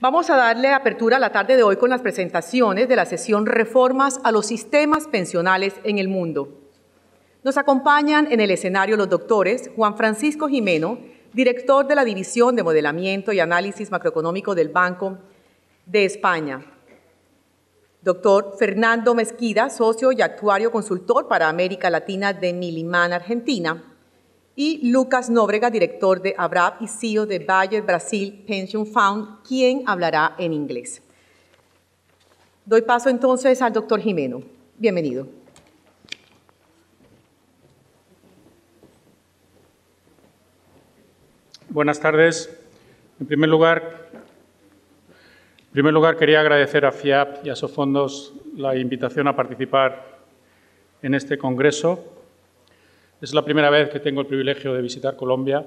Vamos a darle apertura a la tarde de hoy con las presentaciones de la sesión Reformas a los sistemas pensionales en el mundo. Nos acompañan en el escenario los doctores Juan Francisco Gimeno, director de la División de Modelamiento y Análisis Macroeconómico del Banco de España. Doctor Fernando Mesquida, socio y actuario consultor para América Latina de Milimán, Argentina. Y Lucas Nóbrega, director de ABRAP y CEO de Bayer Brasil Pension Fund, quien hablará en inglés. Doy paso entonces al doctor Gimeno. Bienvenido. Buenas tardes. En primer lugar, quería agradecer a FIAP y a Sofondos la invitación a participar en este congreso. Es la primera vez que tengo el privilegio de visitar Colombia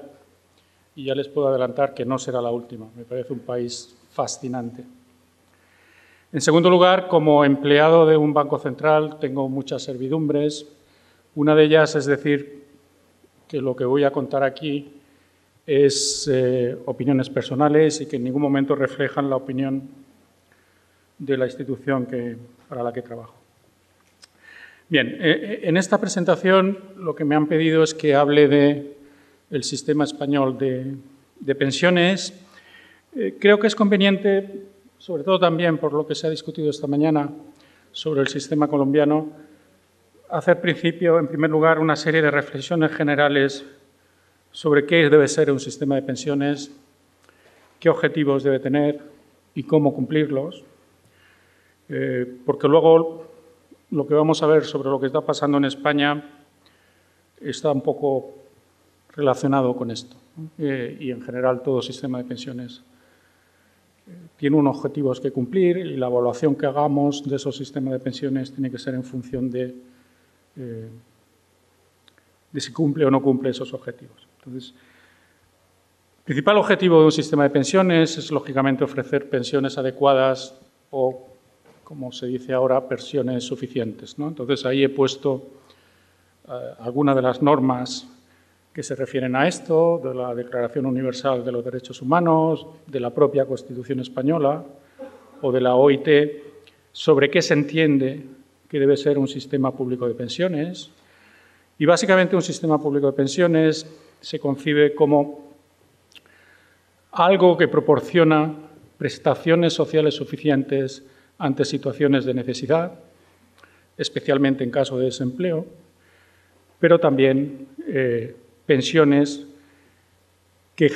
y ya les puedo adelantar que no será la última. Me parece un país fascinante. En segundo lugar, como empleado de un banco central, tengo muchas servidumbres. Una de ellas es decir que lo que voy a contar aquí es opiniones personales y que en ningún momento reflejan la opinión de la institución para la que trabajo. Bien, en esta presentación lo que me han pedido es que hable del sistema español de pensiones. Creo que es conveniente, sobre todo también por lo que se ha discutido esta mañana sobre el sistema colombiano, hacer en primer lugar, una serie de reflexiones generales sobre qué debe ser un sistema de pensiones, qué objetivos debe tener y cómo cumplirlos, porque luego lo que vamos a ver sobre lo que está pasando en España está un poco relacionado con esto. Y en general todo sistema de pensiones tiene unos objetivos que cumplir y la evaluación que hagamos de esos sistemas de pensiones tiene que ser en función de si cumple o no cumple esos objetivos. Entonces, el principal objetivo de un sistema de pensiones es, lógicamente, ofrecer pensiones adecuadas o, como se dice ahora, pensiones suficientes, ¿no? Entonces, ahí he puesto algunas de las normas que se refieren a esto, de la Declaración Universal de los Derechos Humanos, de la propia Constitución Española o de la OIT, sobre qué se entiende que debe ser un sistema público de pensiones. Y, básicamente, un sistema público de pensiones se concibe como algo que proporciona prestaciones sociales suficientes ante situaciones de necesidad, especialmente en caso de desempleo, pero también pensiones que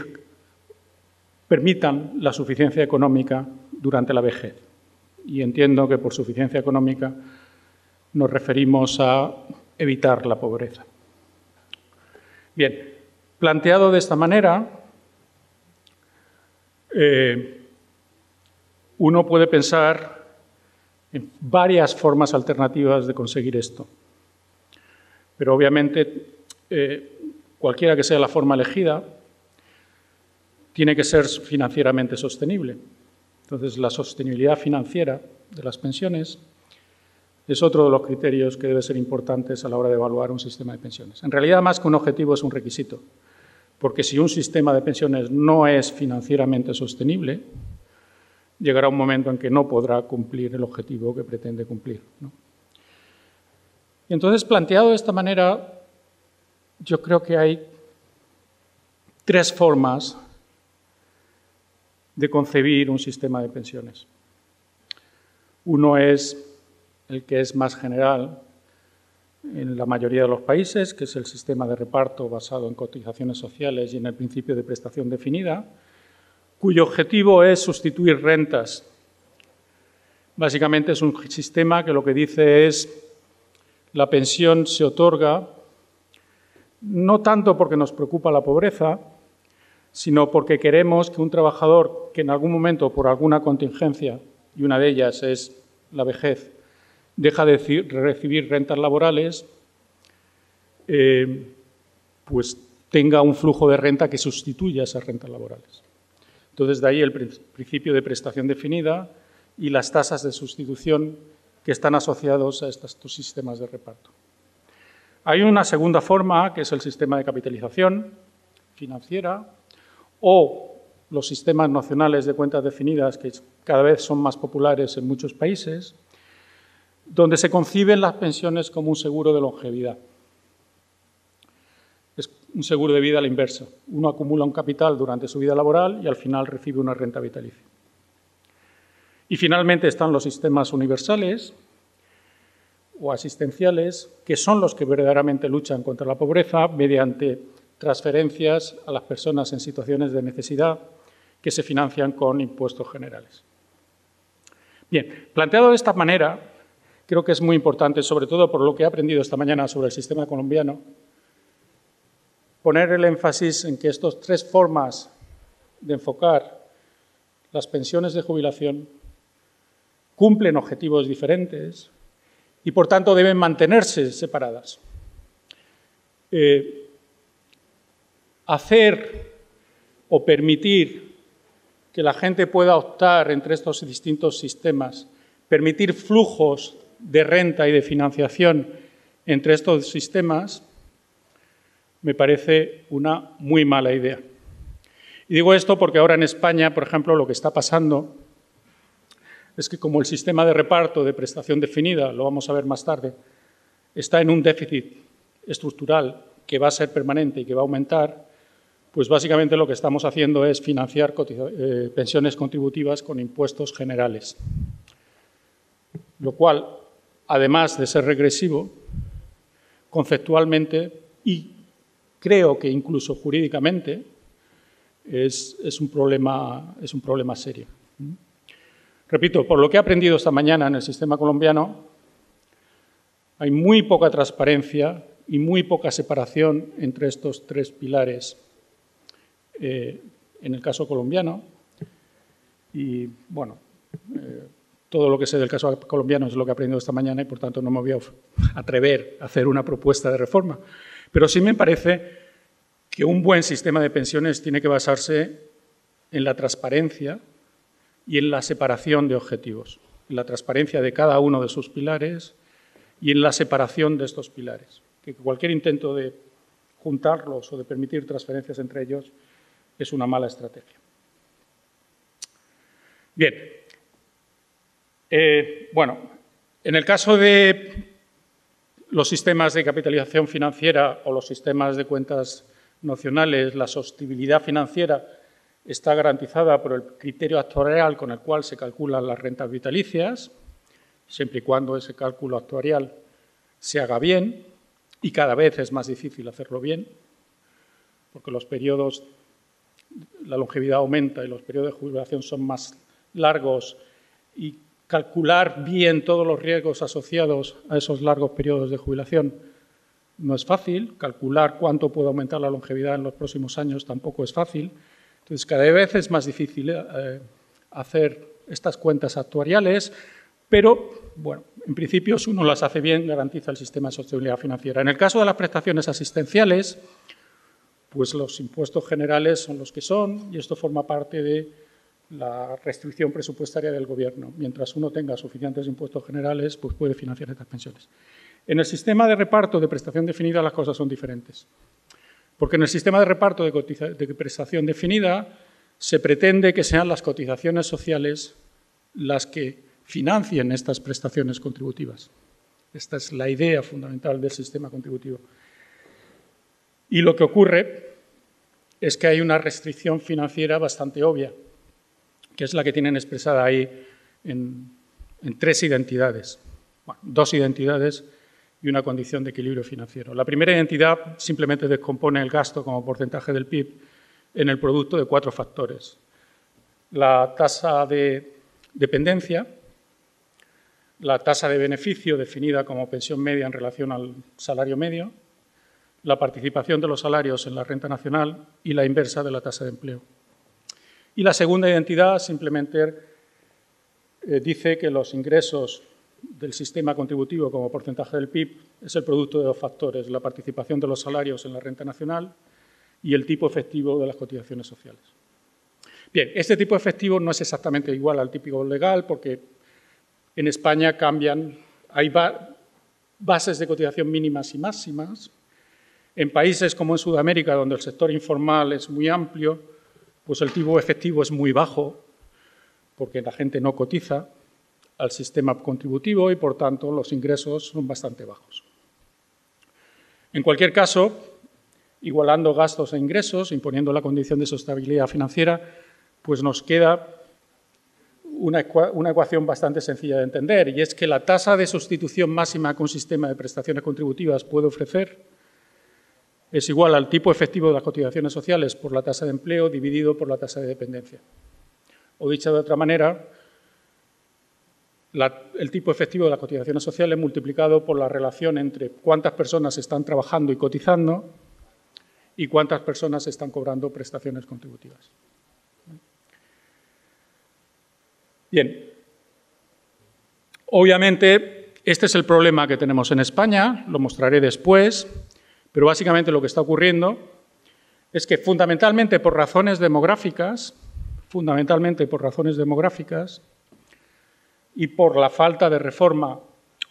permitan la suficiencia económica durante la vejez. Y entiendo que por suficiencia económica nos referimos a evitar la pobreza. Bien, planteado de esta manera, uno puede pensar en varias formas alternativas de conseguir esto. Pero obviamente, cualquiera que sea la forma elegida, tiene que ser financieramente sostenible. Entonces, la sostenibilidad financiera de las pensiones es otro de los criterios que debe ser importantes a la hora de evaluar un sistema de pensiones. En realidad, más que un objetivo, es un requisito, porque si un sistema de pensiones no es financieramente sostenible, llegará un momento en que no podrá cumplir el objetivo que pretende cumplir, ¿no? Y entonces, planteado de esta manera, yo creo que hay tres formas de concebir un sistema de pensiones. Uno es el que es más general en la mayoría de los países, que es el sistema de reparto basado en cotizaciones sociales y en el principio de prestación definida, cuyo objetivo es sustituir rentas. Básicamente es un sistema que lo que dice es la pensión se otorga no tanto porque nos preocupa la pobreza, sino porque queremos que un trabajador que en algún momento, por alguna contingencia, y una de ellas es la vejez, deja de recibir rentas laborales, pues tenga un flujo de renta que sustituya esas rentas laborales. Entonces, de ahí el principio de prestación definida y las tasas de sustitución que están asociados a estos sistemas de reparto. Hay una segunda forma, que es el sistema de capitalización financiera, o los sistemas nacionales de cuentas definidas, que cada vez son más populares en muchos países, donde se conciben las pensiones como un seguro de longevidad. Es un seguro de vida a la inversa. Uno acumula un capital durante su vida laboral y al final recibe una renta vitalicia. Y finalmente están los sistemas universales o asistenciales, que son los que verdaderamente luchan contra la pobreza mediante transferencias a las personas en situaciones de necesidad que se financian con impuestos generales. Bien, planteado de esta manera, creo que es muy importante, sobre todo por lo que he aprendido esta mañana sobre el sistema colombiano, poner el énfasis en que estas tres formas de enfocar las pensiones de jubilación cumplen objetivos diferentes y, por tanto, deben mantenerse separadas. Hacer o permitir que la gente pueda optar entre estos distintos sistemas, permitir flujos de renta y de financiación entre estos sistemas, me parece una muy mala idea. Y digo esto porque ahora en España, por ejemplo, lo que está pasando es que como el sistema de reparto de prestación definida, lo vamos a ver más tarde, está en un déficit estructural que va a ser permanente y que va a aumentar, pues básicamente lo que estamos haciendo es financiar pensiones contributivas con impuestos generales, lo cual, además de ser regresivo, conceptualmente y creo que incluso jurídicamente es un problema serio. Repito, por lo que he aprendido esta mañana en el sistema colombiano, hay muy poca transparencia y muy poca separación entre estos tres pilares en el caso colombiano. Y, bueno, todo lo que sé del caso colombiano es lo que he aprendido esta mañana y, por tanto, no me voy a atrever a hacer una propuesta de reforma. Pero sí me parece que un buen sistema de pensiones tiene que basarse en la transparencia y en la separación de objetivos, en la transparencia de cada uno de sus pilares y en la separación de estos pilares. Que cualquier intento de juntarlos o de permitir transferencias entre ellos es una mala estrategia. Bien, bueno, en el caso de los sistemas de capitalización financiera o los sistemas de cuentas nacionales, la sostenibilidad financiera está garantizada por el criterio actuarial con el cual se calculan las rentas vitalicias, siempre y cuando ese cálculo actuarial se haga bien, y cada vez es más difícil hacerlo bien, porque los periodos, la longevidad aumenta y los periodos de jubilación son más largos, y calcular bien todos los riesgos asociados a esos largos periodos de jubilación no es fácil. Calcular cuánto puede aumentar la longevidad en los próximos años tampoco es fácil. Entonces, cada vez es más difícil hacer estas cuentas actuariales, pero, bueno, en principio, si uno las hace bien, garantiza el sistema de sostenibilidad financiera. En el caso de las prestaciones asistenciales, pues los impuestos generales son los que son y esto forma parte de la restricción presupuestaria del Gobierno. Mientras uno tenga suficientes impuestos generales, pues puede financiar estas pensiones. En el sistema de reparto de prestación definida las cosas son diferentes, porque en el sistema de reparto de prestación definida se pretende que sean las cotizaciones sociales las que financien estas prestaciones contributivas. Esta es la idea fundamental del sistema contributivo. Y lo que ocurre es que hay una restricción financiera bastante obvia, que es la que tienen expresada ahí en tres identidades, bueno, dos identidades y una condición de equilibrio financiero. La primera identidad simplemente descompone el gasto como porcentaje del PIB en el producto de 4 factores. La tasa de dependencia, la tasa de beneficio definida como pensión media en relación al salario medio, la participación de los salarios en la renta nacional y la inversa de la tasa de empleo. Y la segunda identidad simplemente dice que los ingresos del sistema contributivo como porcentaje del PIB es el producto de 2 factores, la participación de los salarios en la renta nacional y el tipo efectivo de las cotizaciones sociales. Bien, este tipo efectivo no es exactamente igual al típico legal porque en España cambian, hay bases de cotización mínimas y máximas. En países como en Sudamérica, donde el sector informal es muy amplio, pues el tipo efectivo es muy bajo, porque la gente no cotiza al sistema contributivo y, por tanto, los ingresos son bastante bajos. En cualquier caso, igualando gastos e ingresos, imponiendo la condición de sostenibilidad financiera, pues nos queda una ecuación bastante sencilla de entender, y es que la tasa de sustitución máxima que un sistema de prestaciones contributivas puede ofrecer es igual al tipo efectivo de las cotizaciones sociales por la tasa de empleo dividido por la tasa de dependencia. O dicho de otra manera, el tipo efectivo de las cotizaciones sociales multiplicado por la relación entre cuántas personas están trabajando y cotizando y cuántas personas están cobrando prestaciones contributivas. Bien, obviamente este es el problema que tenemos en España, lo mostraré después, pero básicamente lo que está ocurriendo es que fundamentalmente por razones demográficas y por la falta de reforma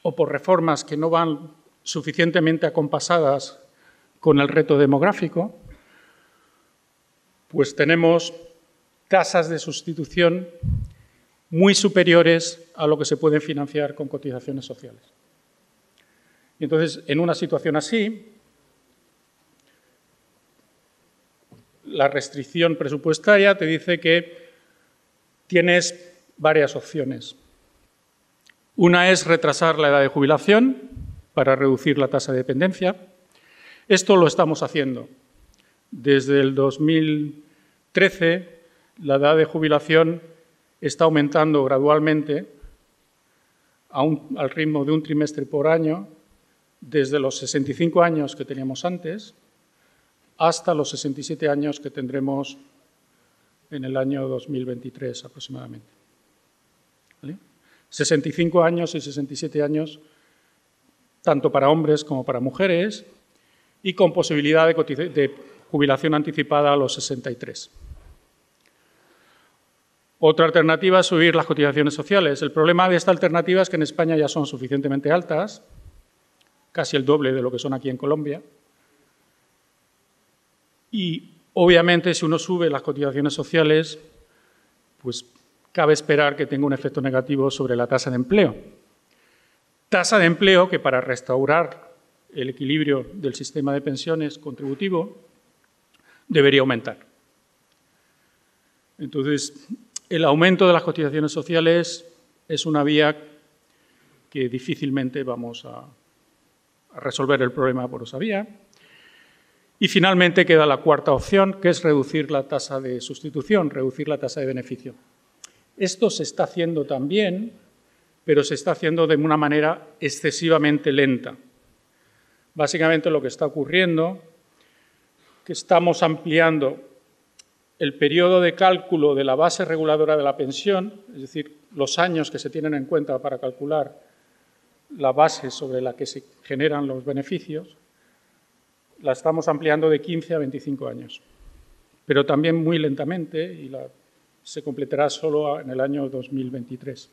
o por reformas que no van suficientemente acompasadas con el reto demográfico, pues tenemos tasas de sustitución muy superiores a lo que se puede financiar con cotizaciones sociales. Y entonces, en una situación así, la restricción presupuestaria te dice que tienes varias opciones. Una es retrasar la edad de jubilación para reducir la tasa de dependencia. Esto lo estamos haciendo. Desde el 2013, la edad de jubilación está aumentando gradualmente al ritmo de un trimestre por año, desde los 65 años que teníamos antes hasta los 67 años que tendremos en el año 2023 aproximadamente. ¿Vale? 65 años y 67 años, tanto para hombres como para mujeres, y con posibilidad de jubilación anticipada a los 63. Otra alternativa es subir las cotizaciones sociales. El problema de esta alternativa es que en España ya son suficientemente altas, casi el doble de lo que son aquí en Colombia, y obviamente si uno sube las cotizaciones sociales, pues cabe esperar que tenga un efecto negativo sobre la tasa de empleo. Tasa de empleo que para restaurar el equilibrio del sistema de pensiones contributivo debería aumentar. Entonces, el aumento de las cotizaciones sociales es una vía que difícilmente vamos a resolver el problema por esa vía. Y finalmente queda la cuarta opción, que es reducir la tasa de sustitución, reducir la tasa de beneficio. Esto se está haciendo también, pero se está haciendo de una manera excesivamente lenta. Básicamente lo que está ocurriendo es que estamos ampliando el periodo de cálculo de la base reguladora de la pensión, es decir, los años que se tienen en cuenta para calcular la base sobre la que se generan los beneficios, la estamos ampliando de 15 a 25 años, pero también muy lentamente y se completará solo en el año 2023.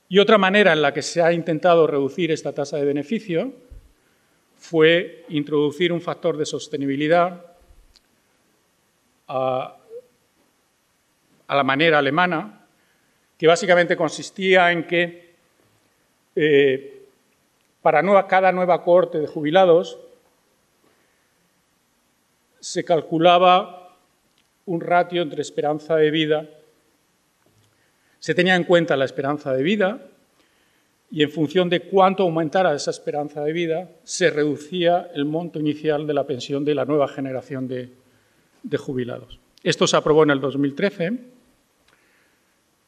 Y otra manera en la que se ha intentado reducir esta tasa de beneficio fue introducir un factor de sostenibilidad a la manera alemana, que básicamente consistía en que para cada nueva cohorte de jubilados se calculaba un ratio entre esperanza de vida, se tenía en cuenta la esperanza de vida y en función de cuánto aumentara esa esperanza de vida se reducía el monto inicial de la pensión de la nueva generación de jubilados. Esto se aprobó en el 2013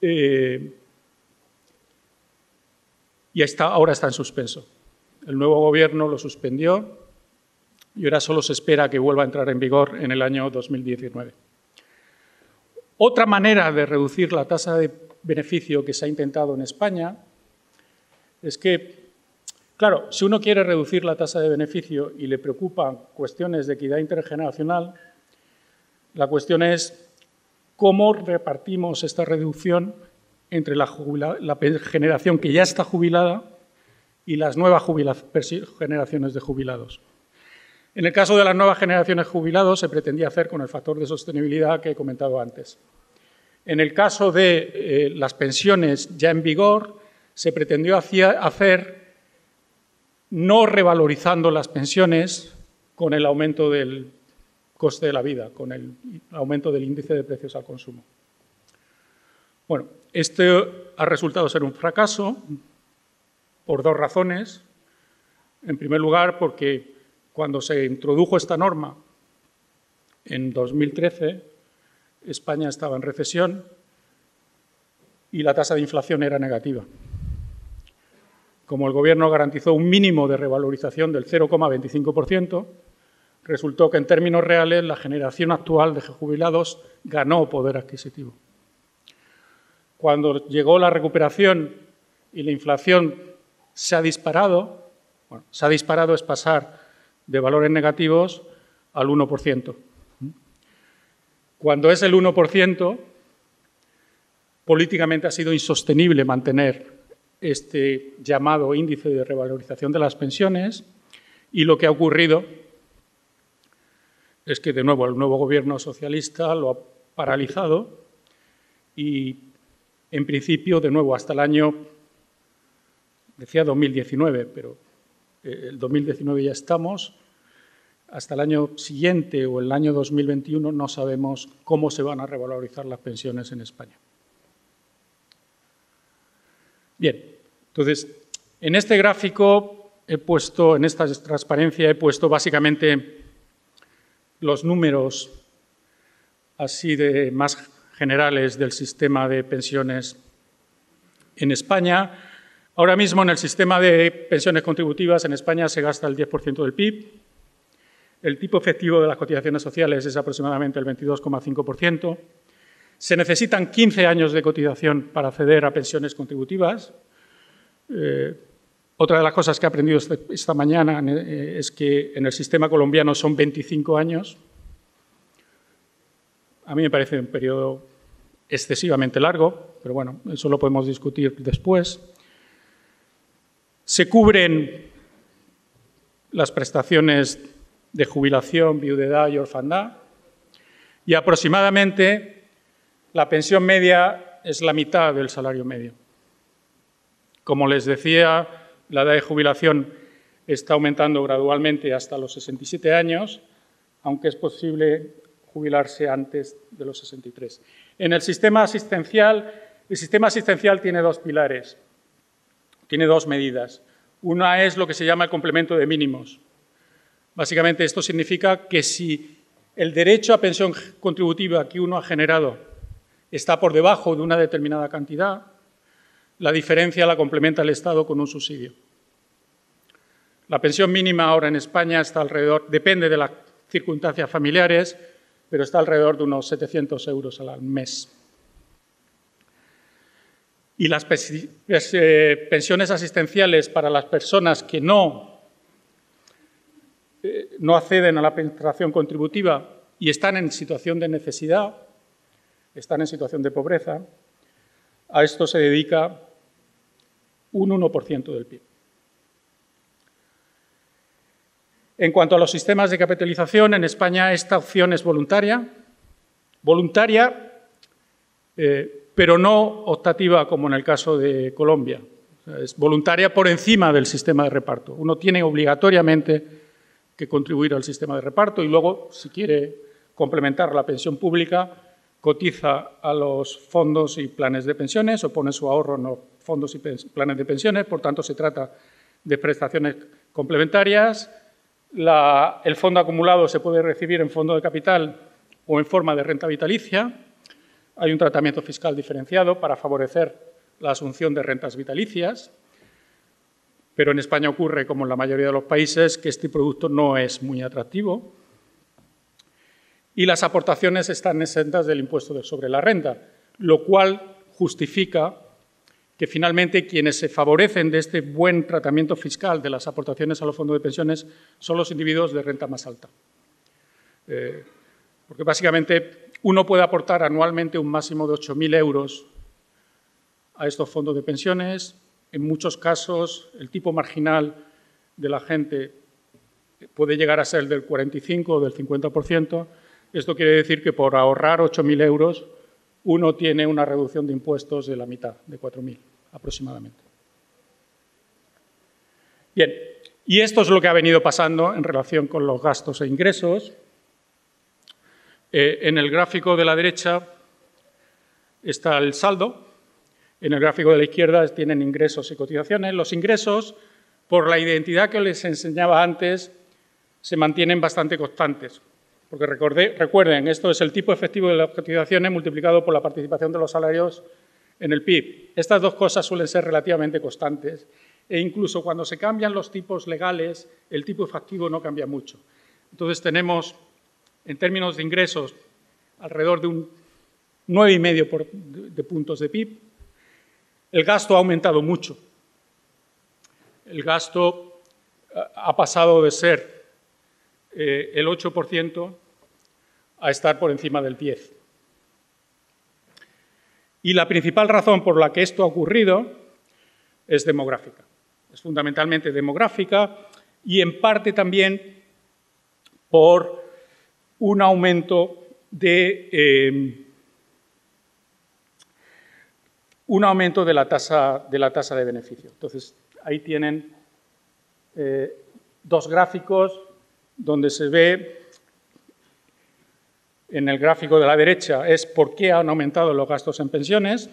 y ahora está en suspenso. El nuevo gobierno lo suspendió y ahora solo se espera que vuelva a entrar en vigor en el año 2019. Otra manera de reducir la tasa de beneficio que se ha intentado en España es que, claro, si uno quiere reducir la tasa de beneficio y le preocupan cuestiones de equidad intergeneracional, la cuestión es cómo repartimos esta reducción entre la generación que ya está jubilada y las nuevas generaciones de jubilados. En el caso de las nuevas generaciones de jubilados, se pretendía hacer con el factor de sostenibilidad que he comentado antes. En el caso de las pensiones ya en vigor, se pretendió hacer no revalorizando las pensiones con el aumento del coste de la vida, con el aumento del índice de precios al consumo. Bueno, esto ha resultado ser un fracaso por dos razones. En primer lugar, porque cuando se introdujo esta norma en 2013, España estaba en recesión y la tasa de inflación era negativa. Como el Gobierno garantizó un mínimo de revalorización del 0,25%, resultó que en términos reales la generación actual de jubilados ganó poder adquisitivo. Cuando llegó la recuperación y la inflación se ha disparado, bueno, se ha disparado es pasar de valores negativos al 1%. Cuando es el 1%, políticamente ha sido insostenible mantener este llamado índice de revalorización de las pensiones y lo que ha ocurrido es que, de nuevo, el nuevo Gobierno socialista lo ha paralizado y, en principio, de nuevo, hasta el año, decía 2019, pero el 2019 ya estamos, hasta el año siguiente o el año 2021 no sabemos cómo se van a revalorizar las pensiones en España. Bien, entonces, en este gráfico he puesto, en esta transparencia, he puesto básicamente los números así de más generales del sistema de pensiones en España. Ahora mismo en el sistema de pensiones contributivas en España se gasta el 10% del PIB. El tipo efectivo de las cotizaciones sociales es aproximadamente el 22,5%. Se necesitan 15 años de cotización para acceder a pensiones contributivas. Otra de las cosas que he aprendido esta mañana es que en el sistema colombiano son 25 años. A mí me parece un periodo excesivamente largo, pero bueno, eso lo podemos discutir después. Se cubren las prestaciones de jubilación, viudedad y orfandad, y aproximadamente la pensión media es la mitad del salario medio. Como les decía, la edad de jubilación está aumentando gradualmente hasta los 67 años, aunque es posible jubilarse antes de los 63. En el sistema asistencial tiene dos pilares, tiene dos medidas. Una es lo que se llama el complemento de mínimos. Básicamente esto significa que si el derecho a pensión contributiva que uno ha generado está por debajo de una determinada cantidad, la diferencia la complementa el Estado con un subsidio. La pensión mínima ahora en España está alrededor, depende de las circunstancias familiares, pero está alrededor de unos 700 euros al mes. Y las pensiones asistenciales para las personas que no acceden a la prestación contributiva y están en situación de necesidad, están en situación de pobreza, a esto se dedica un 1% del PIB. En cuanto a los sistemas de capitalización, en España esta opción es voluntaria, pero no optativa como en el caso de Colombia. O sea, es voluntaria por encima del sistema de reparto. Uno tiene obligatoriamente que contribuir al sistema de reparto y luego, si quiere complementar la pensión pública, cotiza a los fondos y planes de pensiones o pone su ahorro en los fondos y planes de pensiones. Por tanto, se trata de prestaciones complementarias. El fondo acumulado se puede recibir en fondo de capital o en forma de renta vitalicia. Hay un tratamiento fiscal diferenciado para favorecer la asunción de rentas vitalicias, pero en España ocurre, como en la mayoría de los países, que este producto no es muy atractivo y las aportaciones están exentas del impuesto sobre la renta, lo cual justifica que finalmente quienes se favorecen de este buen tratamiento fiscal de las aportaciones a los fondos de pensiones son los individuos de renta más alta. Porque básicamente uno puede aportar anualmente un máximo de 8.000 euros a estos fondos de pensiones. En muchos casos el tipo marginal de la gente puede llegar a ser del 45 o del 50%. Esto quiere decir que por ahorrar 8.000 euros uno tiene una reducción de impuestos de la mitad, de 4.000 aproximadamente. Bien, y esto es lo que ha venido pasando en relación con los gastos e ingresos. En el gráfico de la derecha está el saldo, en el gráfico de la izquierda tienen ingresos y cotizaciones. Los ingresos, por la identidad que les enseñaba antes, se mantienen bastante constantes. Porque recuerden, esto es el tipo efectivo de las cotizaciones multiplicado por la participación de los salarios en el PIB. Estas dos cosas suelen ser relativamente constantes e incluso cuando se cambian los tipos legales, el tipo efectivo no cambia mucho. Entonces tenemos, en términos de ingresos, alrededor de un 9,5 de puntos de PIB. El gasto ha aumentado mucho. El gasto ha pasado de ser el 8% a estar por encima del 10%. Y la principal razón por la que esto ha ocurrido es demográfica. Es fundamentalmente demográfica y en parte también por un aumento de la tasa de beneficio. Entonces, ahí tienen dos gráficos donde se ve, en el gráfico de la derecha, es por qué han aumentado los gastos en pensiones.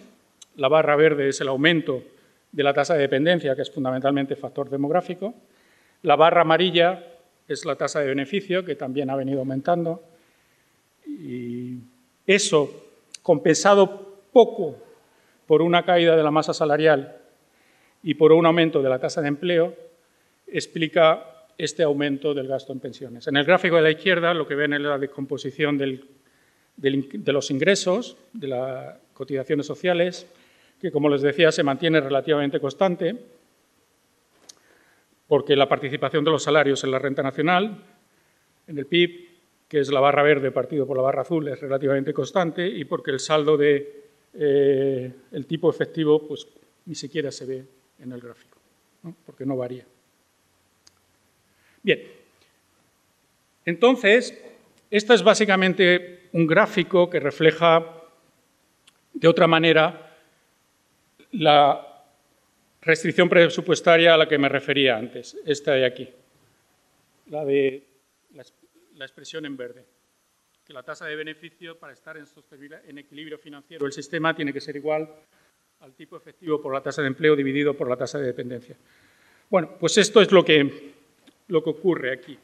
La barra verde es el aumento de la tasa de dependencia, que es fundamentalmente factor demográfico. La barra amarilla es la tasa de beneficio, que también ha venido aumentando. Y eso, compensado poco por una caída de la masa salarial y por un aumento de la tasa de empleo, explica este aumento del gasto en pensiones. En el gráfico de la izquierda lo que ven es la descomposición de los ingresos, de las cotizaciones sociales, que, como les decía, se mantiene relativamente constante, porque la participación de los salarios en la renta nacional, en el PIB, que es la barra verde partido por la barra azul, es relativamente constante, y porque el saldo del tipo efectivo pues, ni siquiera se ve en el gráfico, ¿no? Porque no varía. Bien, entonces, esto es básicamente un gráfico que refleja de otra manera la restricción presupuestaria a la que me refería antes, esta de aquí, la de la expresión en verde, que la tasa de beneficio para estar en equilibrio financiero el sistema tiene que ser igual al tipo efectivo por la tasa de empleo dividido por la tasa de dependencia. Bueno, pues esto es lo que ocurre aquí.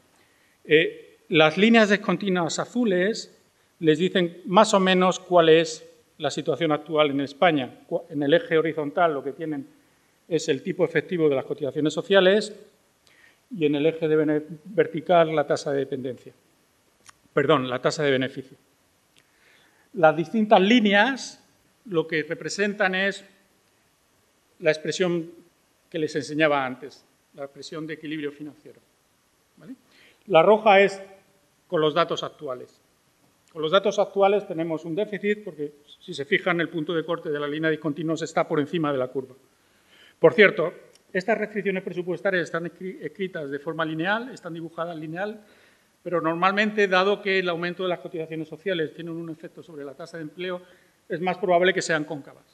Las líneas discontinuas azules les dicen más o menos cuál es la situación actual en España. En el eje horizontal lo que tienen es el tipo efectivo de las cotizaciones sociales y en el eje vertical la tasa de dependencia. Perdón, la tasa de beneficio. Las distintas líneas lo que representan es la expresión que les enseñaba antes, la expresión de equilibrio financiero. ¿Vale? La roja es con los datos actuales. Con los datos actuales tenemos un déficit porque, si se fijan, el punto de corte de la línea discontinuos está por encima de la curva. Por cierto, estas restricciones presupuestarias están escritas de forma lineal, están dibujadas lineal, pero normalmente, dado que el aumento de las cotizaciones sociales tiene un efecto sobre la tasa de empleo, es más probable que sean cóncavas.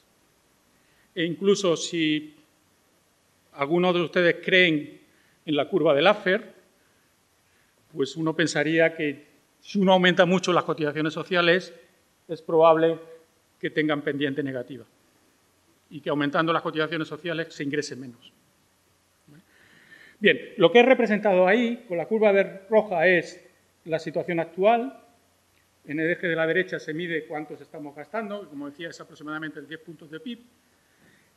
E incluso si algunos de ustedes creen en la curva de Laffer, pues uno pensaría que si uno aumenta mucho las cotizaciones sociales, es probable que tengan pendiente negativa y que aumentando las cotizaciones sociales se ingrese menos. Bien, lo que he representado ahí con la curva roja es la situación actual. En el eje de la derecha se mide cuántos estamos gastando, que como decía es aproximadamente el 10 puntos de PIB.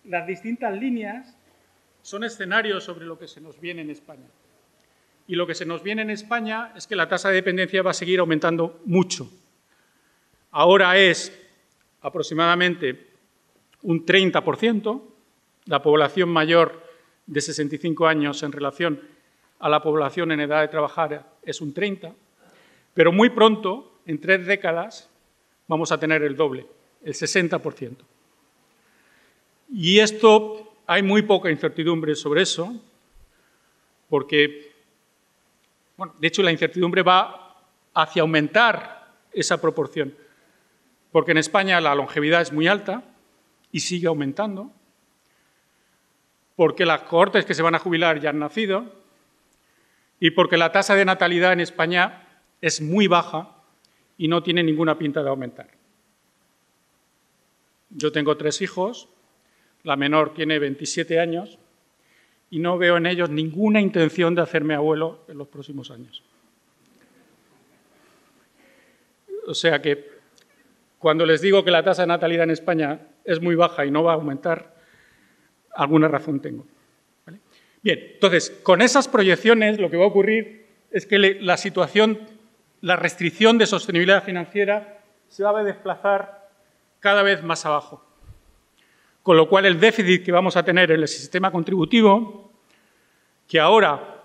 Las distintas líneas son escenarios sobre lo que se nos viene en España. Y lo que se nos viene en España es que la tasa de dependencia va a seguir aumentando mucho. Ahora es aproximadamente un 30%, la población mayor de 65 años en relación a la población en edad de trabajar es un 30%, pero muy pronto, en 3 décadas, vamos a tener el doble, el 60%. Y esto, hay muy poca incertidumbre sobre eso, porque Bueno, de hecho, la incertidumbre va hacia aumentar esa proporción, porque en España la longevidad es muy alta y sigue aumentando, porque las cohortes que se van a jubilar ya han nacido y porque la tasa de natalidad en España es muy baja y no tiene ninguna pinta de aumentar. Yo tengo 3 hijos, la menor tiene 27 años y no veo en ellos ninguna intención de hacerme abuelo en los próximos años. O sea que cuando les digo que la tasa de natalidad en España es muy baja y no va a aumentar, alguna razón tengo. ¿Vale? Bien, entonces, con esas proyecciones lo que va a ocurrir es que la situación, la restricción de sostenibilidad financiera se va a desplazar cada vez más abajo. Con lo cual, el déficit que vamos a tener en el sistema contributivo, que ahora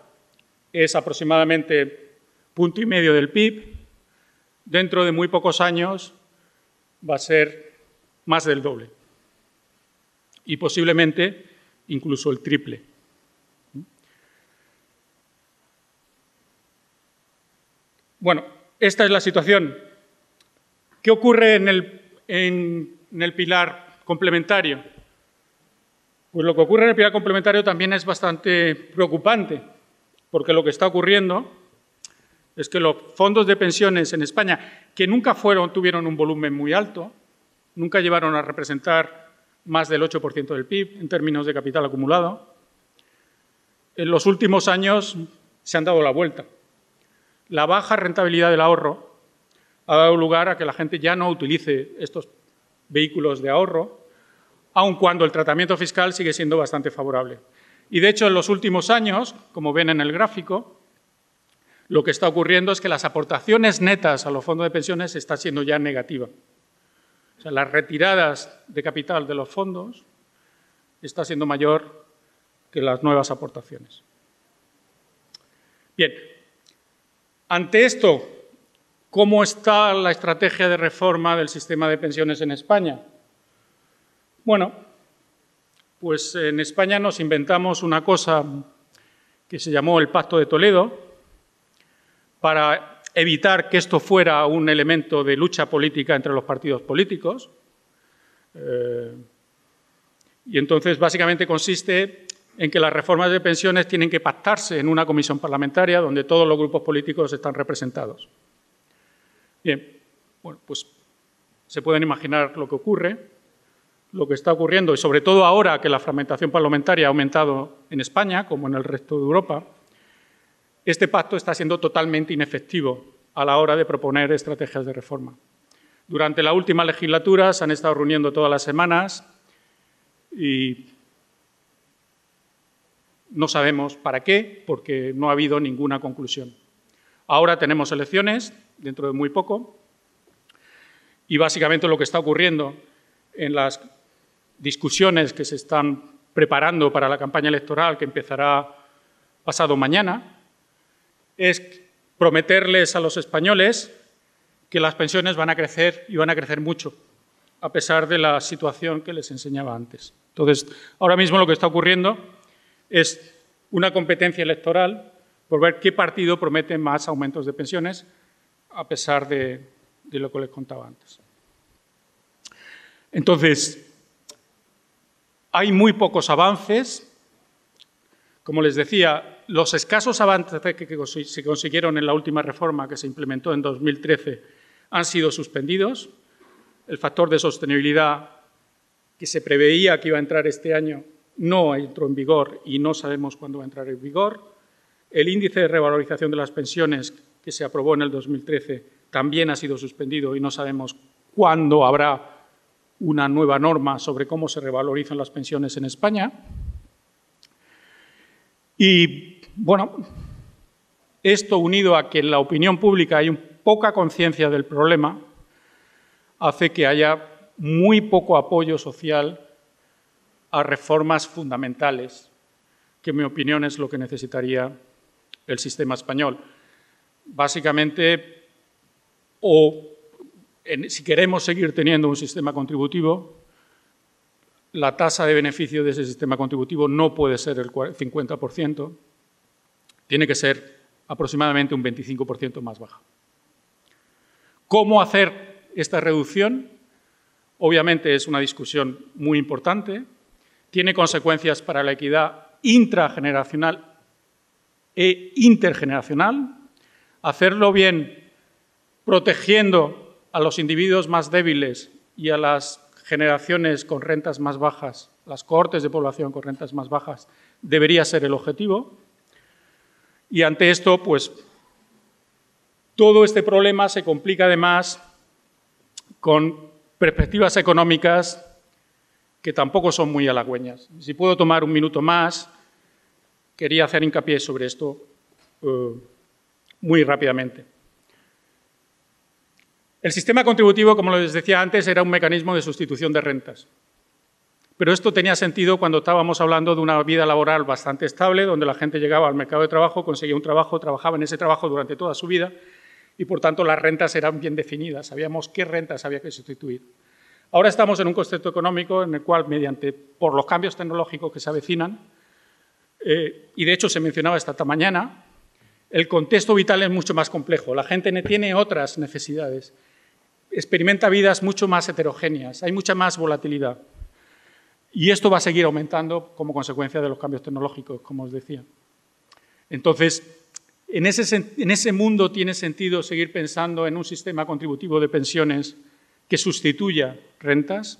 es aproximadamente 1,5 puntos del PIB, dentro de muy pocos años va a ser más del doble y posiblemente incluso el triple. Bueno, esta es la situación. ¿Qué ocurre en el pilar complementario? Pues lo que ocurre en el pilar complementario también es bastante preocupante, porque lo que está ocurriendo es que los fondos de pensiones en España, que nunca tuvieron un volumen muy alto, nunca llevaron a representar más del 8% del PIB en términos de capital acumulado, en los últimos años se han dado la vuelta. La baja rentabilidad del ahorro ha dado lugar a que la gente ya no utilice estos vehículos de ahorro, aun cuando el tratamiento fiscal sigue siendo bastante favorable. Y, de hecho, en los últimos años, como ven en el gráfico, lo que está ocurriendo es que las aportaciones netas a los fondos de pensiones están siendo ya negativas. O sea, las retiradas de capital de los fondos está siendo mayor que las nuevas aportaciones. Bien, ante esto, ¿cómo está la estrategia de reforma del sistema de pensiones en España? Bueno, pues en España nos inventamos una cosa que se llamó el Pacto de Toledo para evitar que esto fuera un elemento de lucha política entre los partidos políticos. Y entonces, básicamente, consiste en que las reformas de pensiones tienen que pactarse en una comisión parlamentaria donde todos los grupos políticos están representados. Bien, bueno, pues se pueden imaginar lo que ocurre, lo que está ocurriendo, y sobre todo ahora que la fragmentación parlamentaria ha aumentado en España, como en el resto de Europa, este pacto está siendo totalmente inefectivo a la hora de proponer estrategias de reforma. Durante la última legislatura se han estado reuniendo todas las semanas y no sabemos para qué, porque no ha habido ninguna conclusión. Ahora tenemos elecciones, dentro de muy poco, y básicamente lo que está ocurriendo en las discusiones que se están preparando para la campaña electoral, que empezará pasado mañana, es prometerles a los españoles que las pensiones van a crecer y van a crecer mucho, a pesar de la situación que les enseñaba antes. Entonces, ahora mismo lo que está ocurriendo es una competencia electoral por ver qué partido promete más aumentos de pensiones, a pesar de lo que les contaba antes. Entonces, hay muy pocos avances. Como les decía, los escasos avances que se consiguieron en la última reforma que se implementó en 2013 han sido suspendidos. El factor de sostenibilidad que se preveía que iba a entrar este año no entró en vigor y no sabemos cuándo va a entrar en vigor. El índice de revalorización de las pensiones que se aprobó en el 2013 también ha sido suspendido y no sabemos cuándo habrá una nueva norma sobre cómo se revalorizan las pensiones en España. Y, bueno, esto unido a que en la opinión pública hay poca conciencia del problema, hace que haya muy poco apoyo social a reformas fundamentales, que en mi opinión es lo que necesitaría el sistema español. Básicamente, si queremos seguir teniendo un sistema contributivo, la tasa de beneficio de ese sistema contributivo no puede ser el 50%, tiene que ser aproximadamente un 25% más baja. ¿Cómo hacer esta reducción? Obviamente es una discusión muy importante, tiene consecuencias para la equidad intrageneracional e intergeneracional. Hacerlo bien protegiendo a los individuos más débiles y a las generaciones con rentas más bajas, las cohortes de población con rentas más bajas, debería ser el objetivo. Y ante esto, pues, todo este problema se complica además con perspectivas económicas que tampoco son muy halagüeñas. Si puedo tomar un minuto más, quería hacer hincapié sobre esto muy rápidamente. El sistema contributivo, como les decía antes, era un mecanismo de sustitución de rentas. Pero esto tenía sentido cuando estábamos hablando de una vida laboral bastante estable, donde la gente llegaba al mercado de trabajo, conseguía un trabajo, trabajaba en ese trabajo durante toda su vida y, por tanto, las rentas eran bien definidas. Sabíamos qué rentas había que sustituir. Ahora estamos en un contexto económico en el cual, por los cambios tecnológicos que se avecinan, y de hecho se mencionaba esta mañana, el contexto vital es mucho más complejo. La gente tiene otras necesidades, experimenta vidas mucho más heterogéneas, hay mucha más volatilidad. Y esto va a seguir aumentando como consecuencia de los cambios tecnológicos, como os decía. Entonces, en ese mundo tiene sentido seguir pensando en un sistema contributivo de pensiones que sustituya rentas.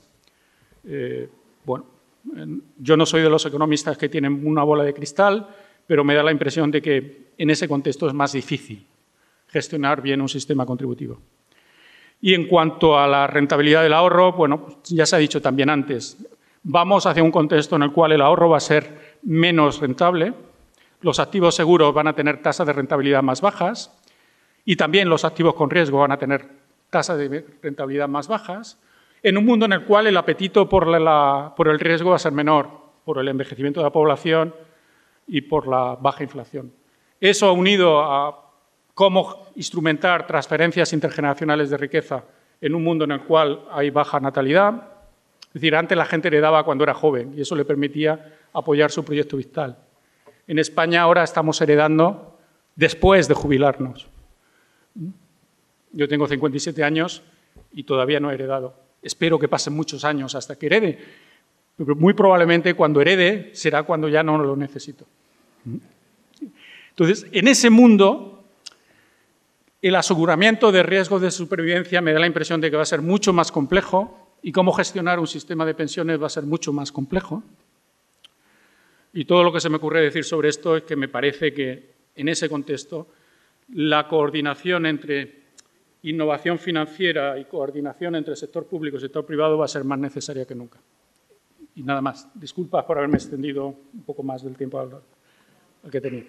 Bueno, yo no soy de los economistas que tienen una bola de cristal, pero me da la impresión de que en ese contexto es más difícil gestionar bien un sistema contributivo. Y en cuanto a la rentabilidad del ahorro, bueno, pues ya se ha dicho también antes, vamos hacia un contexto en el cual el ahorro va a ser menos rentable, los activos seguros van a tener tasas de rentabilidad más bajas y también los activos con riesgo van a tener tasas de rentabilidad más bajas, en un mundo en el cual el apetito por el riesgo va a ser menor, por el envejecimiento de la población y por la baja inflación. Eso unido a cómo instrumentar transferencias intergeneracionales de riqueza en un mundo en el cual hay baja natalidad. Es decir, antes la gente heredaba cuando era joven y eso le permitía apoyar su proyecto vital. En España ahora estamos heredando después de jubilarnos. Yo tengo 57 años y todavía no he heredado. Espero que pasen muchos años hasta que herede, pero muy probablemente cuando herede será cuando ya no lo necesito. Entonces, en ese mundo, el aseguramiento de riesgos de supervivencia me da la impresión de que va a ser mucho más complejo y cómo gestionar un sistema de pensiones va a ser mucho más complejo. Y todo lo que se me ocurre decir sobre esto es que me parece que en ese contexto la coordinación entre innovación financiera y coordinación entre el sector público y el sector privado va a ser más necesaria que nunca. Y nada más. Disculpas por haberme extendido un poco más del tiempo al que tenía.